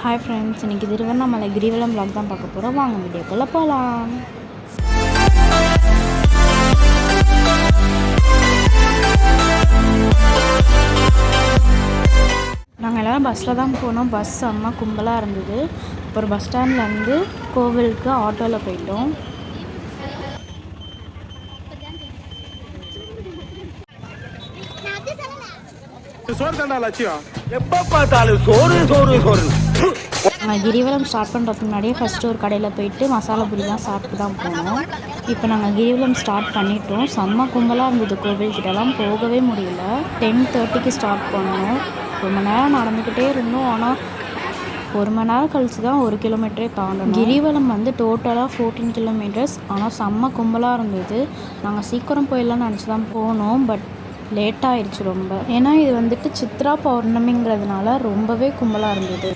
Hi friends, இன்றைக்கி திருவண்ணாமலை கிரிவலம் vlog தான் பார்க்க போகிறோம். வாங்க வீடியோக்குள்ளே போகலாம். நாங்கள் எல்லோரும் பஸ்ஸில் தான் போனோம். பஸ் செம்ம கும்பலாக இருந்தது. அப்புறம் பஸ் ஸ்டாண்ட்லேருந்து கோவிலுக்கு ஆட்டோவில் போயிட்டோம். நாங்கள் கிரிவலம் ஸ்டார்ட் பண்ணுறதுக்கு முன்னாடியே ஃபஸ்ட்டு ஒரு கடையில் போயிட்டு மசாலா பூரிலாம் சாப்பிட்டு தான் போனோம். இப்போ நாங்கள் கிரிவலம் ஸ்டார்ட் பண்ணிட்டோம். செம்ம கும்பலாக இருந்தது. கோவில்கிட்டலாம் போகவே முடியல. 10:30க்கு ஸ்டார்ட் பண்ணோம். ரொம்ப நேரம் நடந்துக்கிட்டே இருந்தோம். ஆனால் 1 மணி நேரம் கழிச்சு தான் 1 கிலோமீட்டரே தாண்டணும். கிரிவலம் டோட்டலாக 14 கிலோமீட்டர்ஸ். ஆனால் செம்ம கும்பலாக இருந்தது. நாங்கள் சீக்கிரம் போயிடலாம்னு நினச்சி தான் போனோம். பட் லேட் ஆயிடுச்சு ரொம்ப. ஏன்னா இது சித்ரா பௌர்ணமிங்கிறதுனால ரொம்பவே கும்பலாக இருந்தது.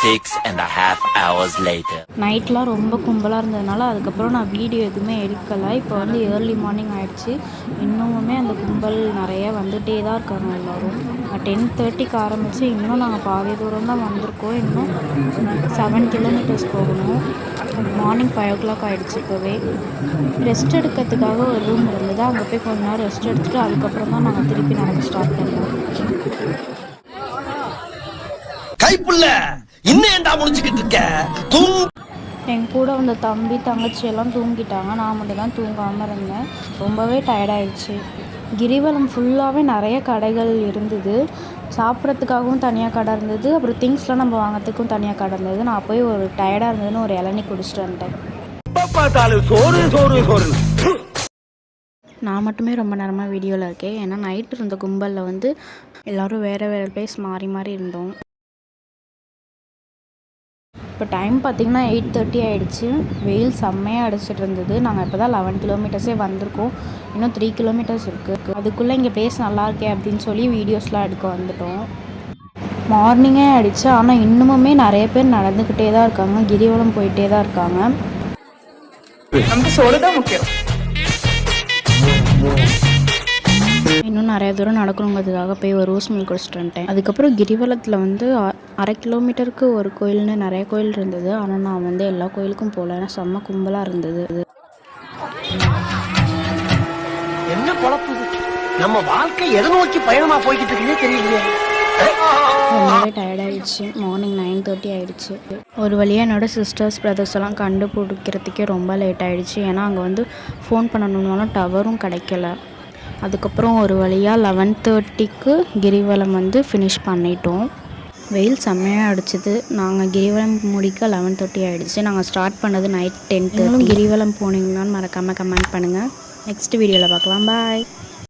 6.5 hours later. நைட்லாம் ரொம்ப கும்பலாக இருந்ததுனால அதுக்கப்புறம் நான் வீடியோ எதுவுமே எடுக்கலை. இப்போ ஏர்லி மார்னிங் ஆகிடுச்சு. இன்னுமுமே அந்த கும்பல் நிறைய வந்துகிட்டே தான் இருக்காங்க எல்லோரும். 10:30க்கு ஆரம்பித்து இன்னும் நாங்கள் பாதி தூரம் தான் வந்திருக்கோம். இன்னும் 7 கிலோமீட்டர்ஸ் போகணும். மார்னிங் 5 o'clock ஆகிடுச்சு. இப்போவே ரெஸ்ட் எடுக்கிறதுக்காக ஒரு ரூம் இருந்தது. அங்கே போய் கொஞ்ச நேரம் ரெஸ்ட் எடுத்துகிட்டு அதுக்கப்புறம் தான் நாங்கள் திருப்பி நடக்க ஸ்டார்ட் பண்ணோம். கைப்புள்ள இன்னேண்டா முடிச்சுக்கிட்டு இருக்க? என் கூட வந்த தம்பி தங்கச்சி எல்லாம் தூங்கிட்டாங்க. நான் மட்டும் தான் தூங்காமல் இருந்தேன். ரொம்பவே டயர்டாயிடுச்சு. கிரிவலம் ஃபுல்லாகவே நிறைய கடைகள் இருந்தது. சாப்பிட்றதுக்காகவும் தனியாக கடை இருந்தது. அப்புறம் திங்ஸ்லாம் நம்ம வாங்கிறதுக்கும் தனியாக கடை இருந்தது. நான் போய் ஒரு டயர்டாக இருந்ததுன்னு ஒரு இளநீ குடிச்சிட்டு வந்துட்டேன். நான் மட்டுமே ரொம்ப நேரமாக வீடியோவில் இருக்கேன். ஏன்னா நைட்டு இருந்த கும்பலில் எல்லோரும் வேறு வேறு பிளேஸ் மாறி மாறி இருந்தோம். இப்போ டைம் பார்த்திங்கன்னா 8:30 ஆகிடுச்சு. வெயில் செம்மையாக அடிச்சிட்டு இருந்தது. நாங்கள் இப்போ தான் 11 கிலோமீட்டர்ஸே வந்திருக்கோம். இன்னும் 3 கிலோமீட்டர்ஸ் இருக்குது. அதுக்குள்ளே இங்கே பிளேஸ் நல்லா இருக்கே அப்படின்னு சொல்லி வீடியோஸ்லாம் எடுக்க வந்துட்டோம். மார்னிங்கே ஆகிடுச்சு. ஆனால் இன்னுமுமே நிறைய பேர் நடந்துக்கிட்டே தான் இருக்காங்க. கிரிவலம் போயிட்டே தான் இருக்காங்க. முக்கியம். இன்னும் நிறைய தூரம் நடக்கணுங்கிறதுக்காக போய் ஒரு ரோஸ் மில்க் குடிச்சிட்டு வந்துட்டேன். அதுக்கப்புறம் கிரிவலத்தில் 1/2 கிலோமீட்டருக்கு ஒரு கோயில்னு நிறைய கோயில் இருந்தது. ஆனால் நான் எல்லா கோயிலுக்கும் போகல. ஏன்னா செம்ம கும்பலாக இருந்தது. என்ன குழப்பம், நம்ம வாழ்க்கை எதை நோக்கி பயணமா போய்கிட்டு இருக்குன்னே தெரியலையே. ரொம்பவே டயர்டாகிடுச்சு. மார்னிங் 9:30 ஆகிடுச்சு. ஒரு வழியாக என்னோடய சிஸ்டர்ஸ் பிரதர்ஸ் எல்லாம் கண்டுபிடிக்கிறதுக்கே ரொம்ப லேட் ஆகிடுச்சு. ஏன்னா அங்கே ஃபோன் பண்ணணுன்னாலும் டவரும் கிடைக்கல. அதுக்கப்புறம் ஒரு வழியாக 11:30க்கு கிரிவலம் ஃபினிஷ் பண்ணிட்டோம். வெயில் செம்மையாக அடிச்சிது. நாங்கள் கிரிவலம் முடிக்க 11:30 ஆகிடுச்சு. நாங்கள் ஸ்டார்ட் பண்ணது நைட் 10:30. கிரிவலம் போனீங்கன்னான்னு மறக்காமல் கமெண்ட் பண்ணுங்கள். நெக்ஸ்ட் வீடியோவில் பார்க்கலாம். பாய்.